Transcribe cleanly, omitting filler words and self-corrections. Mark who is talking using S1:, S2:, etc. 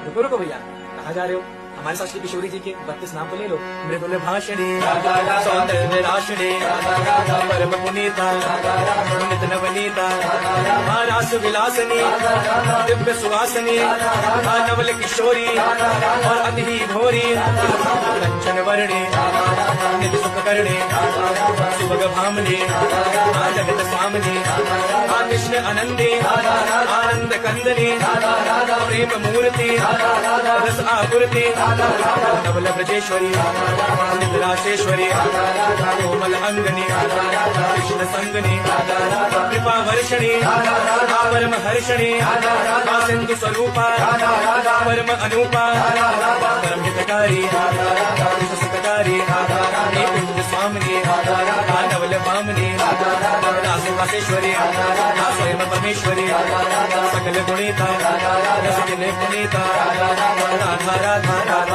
S1: रुको रुको भैया, कहाँ जा रहे हो? हमारे साथ श्री किशोरी जी के 32 नाम तो ले लो। मृदुल भाषणे, सौंदर्य राशणे, परम पुनीता, नित नवनीता, रास विलासनी, दिव्य सुवासनी, नवल किशोरी और अति ही भोरी, कंचन वर्णे, नित सुख करणे, सुभग भामने, जगत स्वामिने, कृष्ण आनंदे, आनंद कंदने, प्रेम मूर्ति, रस आपूर्ति, नवल ब्रजेश्वरी, निद्राशेश्वरी, कोमल अंगनी, कृष्ण संगनी, कृपा वर्षणी, परम हर्षणी, सिंधु स्वरूपा, परम अनूपा, परम हितकारी, सुखकारी, कुंज स्वामिनी, नवल वामनी, रासेश्वरी, स्वयं परमेश्वरी, सकल गुणिता, रसजन पुनीता, राधा राधा राधा